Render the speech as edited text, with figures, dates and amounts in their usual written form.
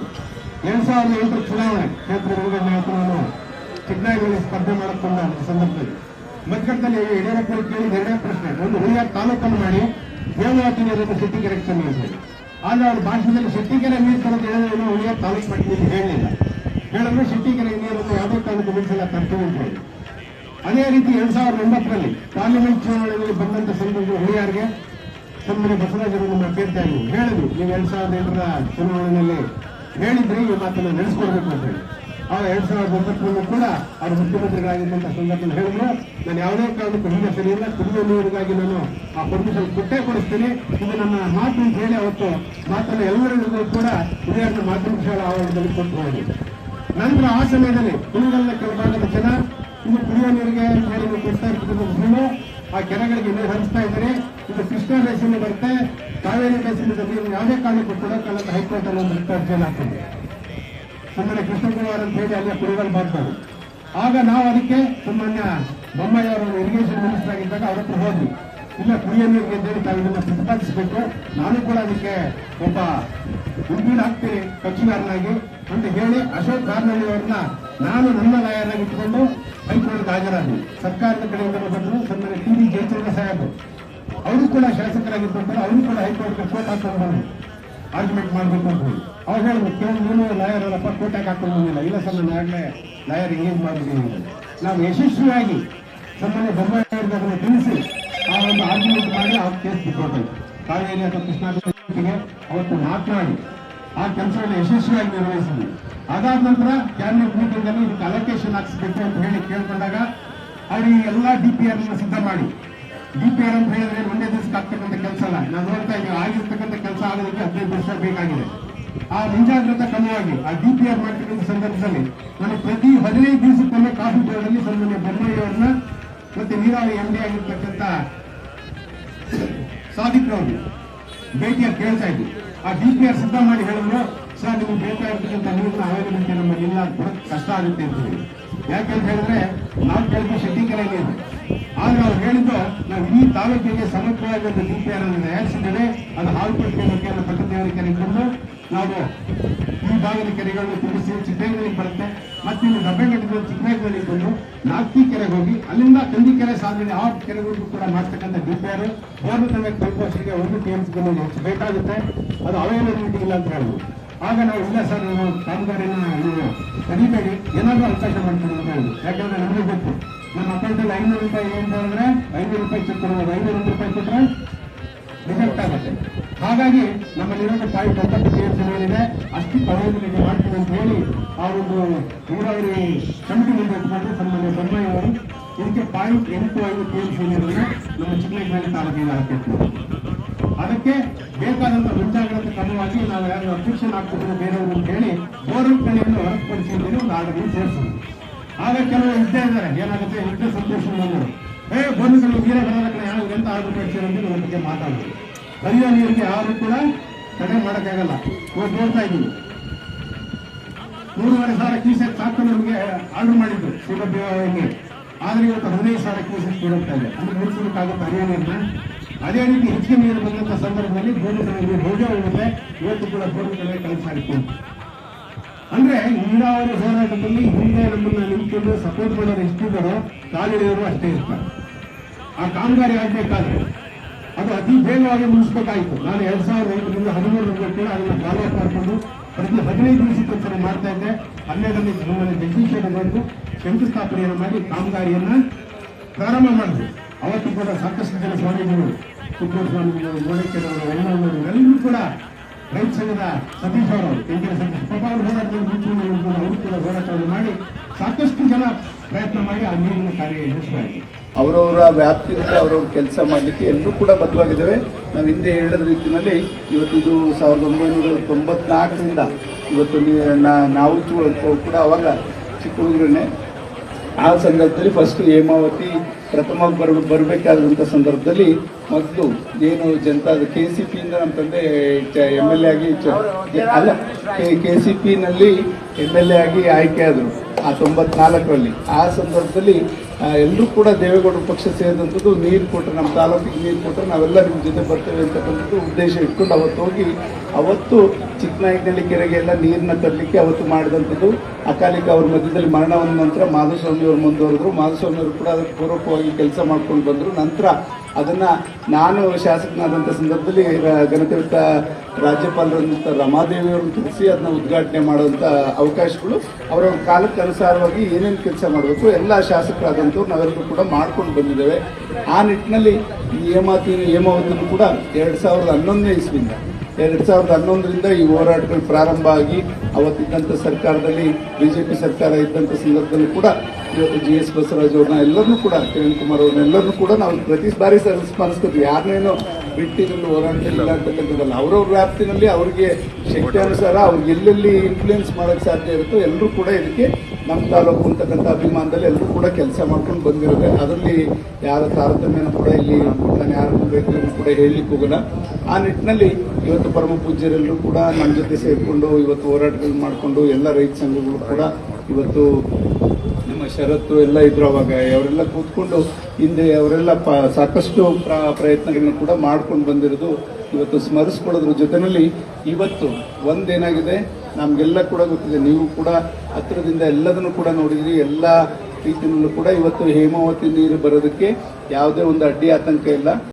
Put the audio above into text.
2008 ಚುನಾವಣೆ ಕ್ಷೇತ್ರ ನಾನು ಚಿಕ್ಕನಾಯಕನಲ್ಲಿ ಸ್ಪರ್ಧೆ ಮಾಡಕೊಂಡ ಸಂದರ್ಭದಲ್ಲಿ ಮಧ್ಯದಲ್ಲಿ ಯಡಿಯೂರಪ್ಪ ಕೇಳಿದ ಎರಡೇ ಪ್ರಶ್ನೆ. ಒಂದು, ಹುಳಿಯಾರ್ ತಾಲೂಕನ್ನು ಮಾಡಿ ಹೇಮಾವತಿ ನೀರನ್ನು ಶೆಟ್ಟಿಕೆರೆಗೆ ಸಂಬಂಧಿಸಿದೆ. ಆದ್ರೆ ಅವ್ರ ಭಾಷೆಯಲ್ಲಿ ಶೆಟ್ಟಿಕೆರೆ ನೀರು ತರೋದು ಹೇಳೋದನ್ನು ಹುಳಿಯಾರ್ ತಾಲೂಕು ಮಟ್ಟಿಗೆ ಹೇಳಲಿಲ್ಲ. ಹೇಳಿದ್ರೆ ಶೆಟ್ಟಿಕೆರೆ ನೀರನ್ನು ಯಾವುದೇ ಕಾಲಕ್ಕೆ ಮೀಸಲ ತರ್ತೀವಿ ಅಂತ ಹೇಳಿ. ಅದೇ ರೀತಿ 2009ರಲ್ಲಿ ಪಾರ್ಲಿಮೆಂಟ್ ಚುನಾವಣೆಯಲ್ಲಿ ಬಂದಂತ ಸಂದರ್ಭ ಹುಳಿಯಾರ್ಗೆ ಸನ್ಮಾನ್ಯ ಬಸವರಾಜರು ನಮ್ಮ ಅಭ್ಯರ್ಥಿಯಾಗಿ ಹೇಳಿದ್ರು, ನೀವು 2007ರ ಚುನಾವಣೆಯಲ್ಲಿ ಹೇಳಿದ್ರೆ ಈ ಮಾತನ್ನು ನಡೆಸ್ಕೊಡ್ಬೇಕು ಅಂತ ಹೇಳಿ. ಆಗ 2009ರಲ್ಲಿ ಕೂಡ ಅವರು ಮುಖ್ಯಮಂತ್ರಿಗಳಾಗಿದ್ದಂಥ ಸಂದರ್ಭದಲ್ಲಿ ಹೇಳಿದ್ರು, ನಾನು ಯಾವುದೇ ಕಾರಣಕ್ಕೂ ಹಿಂದೆ ಸರಿಯಿಲ್ಲ, ಕುಡಿಯುವ ನೀರಿಗಾಗಿ ನಾನು ಆ ಪರ್ಮಿಷನ್ ಕೊಡಿಸ್ತೀನಿ, ಇದು ನನ್ನ ಮಾತು ಅಂತ ಹೇಳಿ ಅವತ್ತು ಮಾತನ್ನು ಎಲ್ಲರಿಗೂ ಕೂಡ ಹುಳಿಯಾರಿನ ಮಾಧ್ಯಮಿಕ ಶಾಲಾ ಆವರಣದಲ್ಲಿ ಕೊಟ್ಟು ಹೋಗಿ. ನಂತರ ಆ ಸಮಯದಲ್ಲಿ ಕುಣಿಗಲ್ನ ಕೆಲ ಭಾಗದ ಜನ ಇದು ಕುಡಿಯುವ ನೀರಿಗೆ ಹೇಳಿ ಕೊಡ್ತಾ ಇರ್ತಕ್ಕಂಥ ಆ ಕೆರೆಗಳಿಗೆ ನೀರು ಹರಿಸ್ತಾ ಇದ್ದಾರೆ, ಇದು ಕೃಷ್ಣಾ ಬೇಸಿನ ಬರುತ್ತೆ, ಕಾವೇರಿ ಬೇಸಿನ ನೀರು ಯಾವುದೇ ಕಾರಣಕ್ಕೂ ಕೊಡೋಕ್ಕಲ್ಲ ಹೈಕೋರ್ಟ್ ಅಲ್ಲಿ ಒಂದು ರಿಟ್ ಅರ್ಜಿ ಹಾಕಿದೆ. ಸನ್ಮಾನ್ಯ ಕೃಷ್ಣಕುಮಾರ್ ಅಂತ ಹೇಳಿ ಅಲ್ಲಿಯ ಕುಡಿಗಲ್ ಮಾಡ್ತಾರೆ. ಆಗ ನಾವು ಅದಕ್ಕೆ ಸನ್ಮಾನ್ಯ ಬೊಮ್ಮಾಯಿ ಅವರು ಇರಿಗೇಷನ್ ಮಿನಿಸ್ಟರ್ ಆಗಿದ್ದಾಗ ಅವ್ರ ಹತ್ರ ಹೋದ್ವಿ, ಇಲ್ಲ ಕುಡಿಯೋ ನೀರಿಗೆ ಅಂತ ಹೇಳಿ ತಾವು ಇದನ್ನ ಪ್ರತಿಪಾದಿಸಬೇಕು, ನಾನು ಕೂಡ ಅದಕ್ಕೆ ಒಬ್ಬ ಉಂಟೀಡ್ ಹಾಕ್ತೀನಿ ಕಕ್ಷಿಗಾರನಾಗಿ ಅಂತ ಹೇಳಿ ಅಶೋಕ್ ಕಾರ್ನಳ್ಳಿ ಅವ್ರನ್ನ ನಾನು ನನ್ನ ಲಾಯರಾಗಿ ಇಟ್ಕೊಂಡು ಹೈಕೋರ್ಟ್ಗೆ ಹಾಜರಾದ್ವಿ. ಸರ್ಕಾರದ ಕಡೆಯಿಂದ ಬಂದರು ಸನ್ಮಾನ್ಯ ಟಿ ವಿ ಜಯಚಂದ್ರ ಸಾಹೇಬ್ ಅವರು ಕೂಡ ಶಾಸಕರಾಗಿದ್ದಂತಾರೆ, ಅವರು ಕೂಡ ಹೈಕೋರ್ಟ್ಗೆ ಕೋರ್ಟ್ ಹಾಕೊಂಡು ಬಂದರು ಆರ್ಗ್ಯುಮೆಂಟ್ ಮಾಡಬೇಕು ಅಂತ ಹೇಳಿ. ಅವ್ರು ಹೇಳಿದ್ರು, ಕೇಳಿ ನೀನು ಲಾಯರ್ ಅಲ್ಲಪ್ಪ, ಕೋರ್ಟಾಗಿ ಹಾಕೊಂಡು ಬಂದಿಲ್ಲ. ಇಲ್ಲ ಸರ್, ನಾನು ಆಗಲೇ ಲಾಯರ್ ಎಂಗೇಜ್ ಮಾಡಿದ್ದೀನಿ. ನಾವು ಯಶಸ್ವಿಯಾಗಿ ಸನ್ಮಾನ್ಯ ಬೊಮ್ಮಾಯಿ ಅವರಿಗೆ ಅದನ್ನು ತಿಳಿಸಿ ಆ ಒಂದು ಆರ್ಗ್ಯುಮೆಂಟ್ ಮಾಡಿ ಅವ್ರ ಕೇಸ್ ಬಿಟ್ಟೋಟಾಯ್ತು. ಕಾವೇರಿ ಅಥವಾ ಕೃಷ್ಣಾಗೆ ಅವತ್ತು ಮಾತನಾಡಿ ಆ ಕೆಲಸವನ್ನು ಯಶಸ್ವಿಯಾಗಿ ನಿರ್ವಹಿಸಿದ್ವಿ. ಅದಾದ ನಂತರ ಕ್ಯಾಬಿನೆಟ್ ಮೀಟಿಂಗ್ ಅಲ್ಲಿ ಇದಕ್ಕೆ ಅಲೋಕೇಶನ್ ಹಾಕಿಸ್ಬೇಕು ಅಂತ ಹೇಳಿ ಕೇಳ್ಕೊಂಡಾಗ ಅವ್ರಿಗೆ ಎಲ್ಲ DPR ಸಿದ್ಧ ಮಾಡಿ, DPR ಅಂತ ಹೇಳಿದ್ರೆ ಒಂದೇ ದಿವಸಕ್ಕೆ ಆಗ್ತಕ್ಕಂಥ ಕೆಲಸ ಅಲ್ಲ. ನಾವು ನೋಡ್ತಾ ಇದ್ದೀವಿ, ಆಗಿರ್ತಕ್ಕಂಥ ಕೆಲಸ ಆಗೋದಕ್ಕೆ 15 ವರ್ಷ ಬೇಕಾಗಿದೆ. ಆ ಮುಂಜಾಗ್ರತಾ ಕ್ರಮವಾಗಿ ಆ DPR ಮಾಡ್ತಕ್ಕಂಥ ಸಂದರ್ಭದಲ್ಲಿ ನಾನು ಪ್ರತಿ 15 ದಿವಸಕ್ಕೊಮ್ಮೆ ಕಾಫಿ ಬೋರ್ಡಲ್ಲಿ ಸನ್ಮಾನ್ಯ ಬೊಮ್ಮಾಯಿ ಅವ್ರನ್ನ ಮತ್ತೆ ನೀರಾವರಿ MD ಆಗಿರ್ತಕ್ಕಂಥ ಸಾದಿಕ್ ಅವರು ಭೇಟಿಯಾಗಿ ಕೇಳ್ತಾ ಇದ್ವಿ. ಆ DPR ಸಿದ್ಧ ಮಾಡಿ ಹೇಳಿದ್ರು, ಸರ್ ನಿಮ್ಗೆ ಬೇಕಾಗಿರ್ತಕ್ಕಂಥ ನೀರಿನ ಅವೈಲಬಿಲಿಟಿ ನಮ್ಮಲ್ಲಿ ಇಲ್ಲ, ಕಷ್ಟ ಆಗುತ್ತೆ ಅಂತ ಹೇಳಿ. ಯಾಕೆಂತ ಹೇಳಿದ್ರೆ ನಾವು ಕೇಳಿದ್ವಿ ಶೆಟ್ಟಿಕೆರೆ ನೀರು, ಆದ್ರೆ ಅವ್ರು ಹೇಳಿದ್ದು ನಾವು ಈ ತಾಲೂಕಿಗೆ ಸಮಗ್ರವಾಗಿ ಒಂದು DPR ಅನ್ನು ತಯಾರಿಸಿದ್ದೇವೆ, ಅದು ಹಾಲ್ಪಟ್ಟಿಗೆ ಬಗ್ಗೆ ಪಟ್ಟದೇವರ ಕೆರೆಗೆ ಬಂದು ನಾವು ಈ ಭಾಗದ ಕೆರೆಗಳನ್ನು ತುಂಬಿಸಿ ಚಿಕ್ಕನಾಯಕನಹಳ್ಳಿಗೆ ಬರುತ್ತೆ, ಮತ್ತೆ ಇಲ್ಲಿ ದಬ್ಬೆಘಟ್ಟದಲ್ಲಿ ಚಿಕ್ಕನಾಯಕನಹಳ್ಳಿಗೆ ಬಂದು ನಾಲ್ಕಿ ಕೆರೆಗೆ ಹೋಗಿ ಅಲ್ಲಿಂದ ಕಂದಿಕೆರೆ ಸಾಧನೆ ಆ ಕೆರೆಗಳಿಗೂ ಕೂಡ ಮಾಡ್ತಕ್ಕಂಥ DPR ಬೋರ್ನ ತನಕ ಕೈಕೋಶಿಗೆ 1 TMC ಹೆಚ್ಚು ಬೇಕಾಗುತ್ತೆ, ಅದು ಅವೈಲಬಿಲಿಟಿ ಇಲ್ಲ ಅಂತ ಹೇಳಿದ್ರು. ಆಗ ನಾವು ಇಲ್ಲ ಸರ್, ನಾವು ಕಾಮಗಾರಿನ ನೀವು ಕಡಿಬೇಡಿ, ಏನಾದರೂ ಅವಕಾಶ ಮಾಡ್ತೀವಿ ಅಂತ ಹೇಳಿದ್ರು. ಯಾಕಂದ್ರೆ ನಮಗೆ ಗೊತ್ತು, ನಮ್ಮ ಅಕೌಂಟಲ್ಲಿ 500 ರೂಪಾಯಿ ಅಂತ ಹೇಳಿದ್ರೆ 500 ರೂಪಾಯಿ ಚೆಕ್ ಕೊಡ್ಬೋದು, 500 ರೂಪಾಯಿ ಕೊಟ್ಟರೆ ರಿಜೆಕ್ಟ್ ಆಗುತ್ತೆ. ಹಾಗಾಗಿ ನಮ್ಮಲ್ಲಿರೋ .9 TMC ಮೇಲಿದೆ, ಅಷ್ಟು ಅವೈಲಬಿಲಿಟಿ ಮಾಡ್ತೀವಿ ಅಂತ ಹೇಳಿ ಆ ಒಂದು ನೀರಾವರಿ ಕಮಿಟಿ ಮುಂದೆ ಇಟ್ಕೊಂಡು ಸನ್ಮಾನ್ಯ ಬೊಮ್ಮಾಯಿ ಅವರು ಇದಕ್ಕೆ .85 TMC ನೀರನ್ನು ನಮ್ಮ ಚಿಕ್ಕನಾಯಕನಹಳ್ಳಿ ತಾಲೂಕಿಗೆ ಹಾಕಿರ್ತೀವಿ. ಅದಕ್ಕೆ ಬೇಕಾದಂತ ಮುಂಜಾಗ್ರತಾ ಕ್ರಮವಾಗಿ ನಾವು ಯಾರು ಅಬ್ಜೆಕ್ಷನ್ ಆಗ್ತಿದ್ರು ಬೇರೆಯವರು ಅಂತ ಹೇಳಿ ಬೋರ್ವೆಲ್ ಕಡೆಯನ್ನು ಹೊರತುಪಡಿಸಿ ಒಂದು ಆರ್ಡರ್ ಸೇರಿಸಿದ್ವಿ. ಆಗ ಕೆಲವರು ಇದ್ದೇ ಇದ್ದಾರೆ, ಏನಾಗುತ್ತೆ ಇದ್ದ ಸಂತೋಷ ಬಂದರು, ಬೋರ್ವೆಲ್ ನೀರೇ ಬರೋದ ಕಡೆ ಯಾರು ಎಂತ ಆರ್ಡರ್ ಪಡಿಸಿರೋ ಅಂತ ನಮ್ಮ ಬಗ್ಗೆ ಮಾತಾಡೋದು. ಹರಿಯೋ ನೀರಿಗೆ ಯಾರು ಕೂಡ ತಡೆ ಮಾಡೋಕ್ಕಾಗಲ್ಲ. ನೋಡ್ತಾ ಇದ್ದೀವಿ 3,500 ಕ್ಯೂಸೆಕ್ ಸಾಕು ನಮಗೆ ಆರ್ಡರ್ ಮಾಡಿದ್ದು CWಗೆ, ಆದ್ರೆ ಇವತ್ತು 15,000 ಕ್ಯೂಸೆಕ್ ಕೊಡುತ್ತಾ ಇದೆ. ಅಂದ್ರೆ ಮುಗಿಸೋದಕ್ಕಾಗುತ್ತೆ ಹರಿಯೋ ನೀರನ್ನ. ಅದೇ ರೀತಿ ಹೆಚ್ಚಿಗೆ ನೀರು ಬಂದಂತ ಸಂದರ್ಭದಲ್ಲಿ ಬೋರ್ವೆಲ್ ನೀರು ಹೋಗೇ ಹೋಗುತ್ತೆ, ಇವತ್ತು ಕೂಡ ಬೋರ್ವೆಲ್ ಕಳಿಸಾಡ್ತೀವಿ. ಅಂದ್ರೆ ನೀರಾವರಿ ಹೋರಾಟದಲ್ಲಿ ಹಿಂದೆ ನಮ್ಮನ್ನ ನಿಂತ್ಕೊಂಡು ಸಪೋರ್ಟ್ ಮಾಡೋರು ಎಷ್ಟಿದ್ದಾರೋ ಕಾಲಿಡಿಯೋರು ಅಷ್ಟೇ ಇರ್ತಾರೆ. ಆ ಕಾಮಗಾರಿ ಆಗ್ಬೇಕಾದ್ರೆ ಅದು ಅತಿ ಬೇಗವಾಗಿ ಮುಗಿಸ್ಬೇಕಾಯಿತು. ನಾನು 2005ರಿಂದ 13 ಕೂಡ ಅದನ್ನು ಫಾಲೋ ಅಪ್ ಮಾಡಿಕೊಂಡು ಪ್ರತಿ 15 ದಿವಸಕ್ಕೊಂದ್ಸಲ ಮಾಡ್ತಾ ಇದ್ದೆ. 12ರಲ್ಲಿ ನಮ್ಮಲ್ಲಿ ಜಗದೀಶ್ ಬಂದು ಶಂಕುಸ್ಥಾಪನೆಯನ್ನು ಮಾಡಿ ಕಾಮಗಾರಿಯನ್ನ ಪ್ರಾರಂಭ ಮಾಡಿದ್ರು. ಅವತ್ತು ಕೂಡ ಸಾಕಷ್ಟು ಜನ ಸ್ವಾಮೀಜಿಗಳು, ಸುಬ್ರಹ್ಮಣ್ಯ ಸ್ವಾಮೀಜಿಗಳು, ಗೋಡೆಕೆರವರು, ಎಲ್ಲರೂ ಎಲ್ಲರೂ ಕೂಡ ರೈತ ಸಂಘದ ಸತೀಶ್ ಅವರು ಕೆಂಕೆರೆ ಸತೀಶ್ ಪಾಪ ಅವರು ಹೋರಾಟದಲ್ಲಿ ಮುಂಚೂಣಿಗಳು ಅವರು ಕೂಡ ಹೋರಾಟವನ್ನು ಮಾಡಿ ಸಾಕಷ್ಟು ಜನ ಪ್ರಯತ್ನ ಮಾಡಿ ಆ ನೀರಿನ ಕಾರ್ಯ ಯಶಸ್ವಿಯಾಗಿದೆ. ಅವರವರ ವ್ಯಾಪ್ತಿಯಲ್ಲಿ ಅವರವ್ರ ಕೆಲಸ ಮಾಡಲಿಕ್ಕೆ ಎಲ್ಲರೂ ಕೂಡ ಬದ್ಧವಾಗಿದ್ದೇವೆ. ನಾವು ಹಿಂದೆ ಹೇಳಿದ ರೀತಿಯಲ್ಲಿ ಇವತ್ತು ಇದು 1994ರಿಂದ ಇವತ್ತು ನಾವು ಕೂಡ ಅವಾಗ ಚಿಕ್ಕ ಹುಡುಗರನ್ನೇ ಆ ಸಂದರ್ಭದಲ್ಲಿ ಫಸ್ಟ್ ಹೇಮಾವತಿ ಪ್ರಥಮವಾಗಿ ಬರಬೇಕಾದಂಥ ಸಂದರ್ಭದಲ್ಲಿ ಮೊದಲು ಏನು ಜನತಾ KCPಯಿಂದ ನಮ್ಮ ತಂದೆ MLA ಆಗಿ ಅಲ್ಲ KCPನಲ್ಲಿ MLA ಆಗಿ ಆಯ್ಕೆ ಆದರು ಆ 94ರಲ್ಲಿ. ಆ ಸಂದರ್ಭದಲ್ಲಿ ಎಲ್ಲರೂ ಕೂಡ ದೇವೇಗೌಡರ ಪಕ್ಷ ಸೇರಿದಂಥದ್ದು ನೀರು ಕೊಟ್ಟರೆ ನಮ್ಮ ತಾಲೂಕಿಗೆ ನೀರು ಕೊಟ್ಟರೆ ನಾವೆಲ್ಲ ನಿಮ್ಮ ಜೊತೆ ಬರ್ತೇವೆ ಅಂತಕ್ಕಂಥದ್ದು ಉದ್ದೇಶ ಇಟ್ಕೊಂಡು ಅವತ್ತು ಚಿಕ್ಕನಾಯಕನಹಳ್ಳಿ ಕೆರೆಗೆ ಎಲ್ಲ ನೀರನ್ನ ತರಲಿಕ್ಕೆ ಅವತ್ತು ಮಾಡಿದಂಥದ್ದು. ಅಕಾಲಿಕ ಅವ್ರ ಮಧ್ಯದಲ್ಲಿ ಮರಣವಾದ ನಂತರ ಮಾಧುಸ್ವಾಮಿ ಅವರು ಮುಂದುವರೆದ್ರು. ಮಾಧುಸ್ವಾಮಿ ಅವರು ಕೂಡ ಅದಕ್ಕೆ ಪೂರಕವಾಗಿ ಕೆಲಸ ಮಾಡ್ಕೊಂಡು ಬಂದರು. ನಂತರ ಅದನ್ನು ನಾನು ಶಾಸಕನಾದಂಥ ಸಂದರ್ಭದಲ್ಲಿ ಘನತೆಯುತ ರಾಜ್ಯಪಾಲರಂಥ ರಮಾದೇವಿಯವರನ್ನು ತಿಳಿಸಿ ಅದನ್ನ ಉದ್ಘಾಟನೆ ಮಾಡುವಂಥ ಅವಕಾಶಗಳು ಅವರ ಕಾಲಕ್ಕೆ ಅನುಸಾರವಾಗಿ ಏನೇನು ಕೆಲಸ ಮಾಡಬೇಕು ಎಲ್ಲ ಶಾಸಕರಾದಂಥವ್ರು ನಾವೆಲ್ಲರೂ ಕೂಡ ಮಾಡ್ಕೊಂಡು ಬಂದಿದ್ದೇವೆ. ಆ ನಿಟ್ಟಿನಲ್ಲಿ ಈ ಹೇಮಾವತಿನೂ ಕೂಡ 2011ನೇ ಇಸ್ವಿಯಿಂದ 2011ರಿಂದ ಈ ಹೋರಾಟಗಳು ಪ್ರಾರಂಭ ಆಗಿ ಅವತ್ತಿದ್ದಂಥ ಸರ್ಕಾರದಲ್ಲಿ BJP ಸರ್ಕಾರ ಇದ್ದಂಥ ಸಂದರ್ಭದಲ್ಲಿ ಕೂಡ ಇವತ್ತು GS ಬಸವರಾಜ್ ಅವ್ರನ್ನ ಎಲ್ಲರನ್ನೂ ಕೂಡ ಕಿರಣ್ ಕುಮಾರ್ ಅವ್ರನ್ನೆಲ್ಲರನ್ನೂ ಕೂಡ ನಾವು ಪ್ರತಿ ಬಾರಿ ಸ್ಮರಿಸ್ಕೊತೀವಿ. ಯಾರನ್ನೇನೋ ಬಿಟ್ಟಿದ್ರಲ್ಲಿ ಹೋರಾಟದಲ್ಲಿ ಅಂತಕ್ಕಂಥದ್ದಲ್ಲ, ಅವ್ರವ್ರ ವ್ಯಾಪ್ತಿನಲ್ಲಿ ಅವ್ರಿಗೆ ಶಕ್ತಿ ಅನುಸಾರ ಅವ್ರಿಗೆ ಎಲ್ಲೆಲ್ಲಿ ಇನ್ಫ್ಲೂಯೆನ್ಸ್ ಮಾಡೋಕ್ಕೆ ಸಾಧ್ಯ ಇರುತ್ತೋ ಎಲ್ಲರೂ ಕೂಡ ಇದಕ್ಕೆ ನಮ್ಮ ತಾಲೂಕು ಅಂತಕ್ಕಂಥ ಅಭಿಮಾನದಲ್ಲಿ ಎಲ್ಲರೂ ಕೂಡ ಕೆಲಸ ಮಾಡ್ಕೊಂಡು ಬಂದಿರೋದೆ. ಅದರಲ್ಲಿ ಯಾರ ತಾರತಮ್ಯನೂ ಕೂಡ ಇಲ್ಲಿ ನಾನು ಯಾರು ಕೂಡ ಹೇಳಲಿಕ್ಕೆ ಹೋಗಲ್ಲ. ಆ ನಿಟ್ಟಿನಲ್ಲಿ ಇವತ್ತು ಪರಮ ಪೂಜ್ಯರೆಲ್ಲರೂ ಕೂಡ ನಮ್ಮ ಜೊತೆ ಸೇರಿಕೊಂಡು ಇವತ್ತು ಹೋರಾಟಗಳು ಮಾಡಿಕೊಂಡು ಎಲ್ಲ ರೈತ ಸಂಘಗಳು ಕೂಡ ಇವತ್ತು ನಮ್ಮ ಷರತ್ತು ಎಲ್ಲ ಇದ್ರು ಅವಾಗ ಅವರೆಲ್ಲ ಕೂತ್ಕೊಂಡು ಹಿಂದೆ ಅವರೆಲ್ಲ ಸಾಕಷ್ಟು ಪ್ರಯತ್ನಗಳನ್ನ ಕೂಡ ಮಾಡ್ಕೊಂಡು ಬಂದಿರೋದು ಇವತ್ತು ಸ್ಮರಿಸ್ಕೊಳ್ಳೋದ್ರ ಜೊತೆಯಲ್ಲಿ ಇವತ್ತು ಒಂದೇನಾಗಿದೆ ನಮಗೆಲ್ಲ ಕೂಡ ಗೊತ್ತಿದೆ, ನೀವು ಕೂಡ ಹತ್ತಿರದಿಂದ ಎಲ್ಲದನ್ನು ಕೂಡ ನೋಡಿದ್ರಿ. ಎಲ್ಲ ರೀತಿಯಲ್ಲೂ ಕೂಡ ಇವತ್ತು ಹೇಮಾವತಿ ನೀರು ಬರೋದಕ್ಕೆ ಯಾವುದೇ ಒಂದು ಅಡ್ಡಿ ಆತಂಕ ಇಲ್ಲ.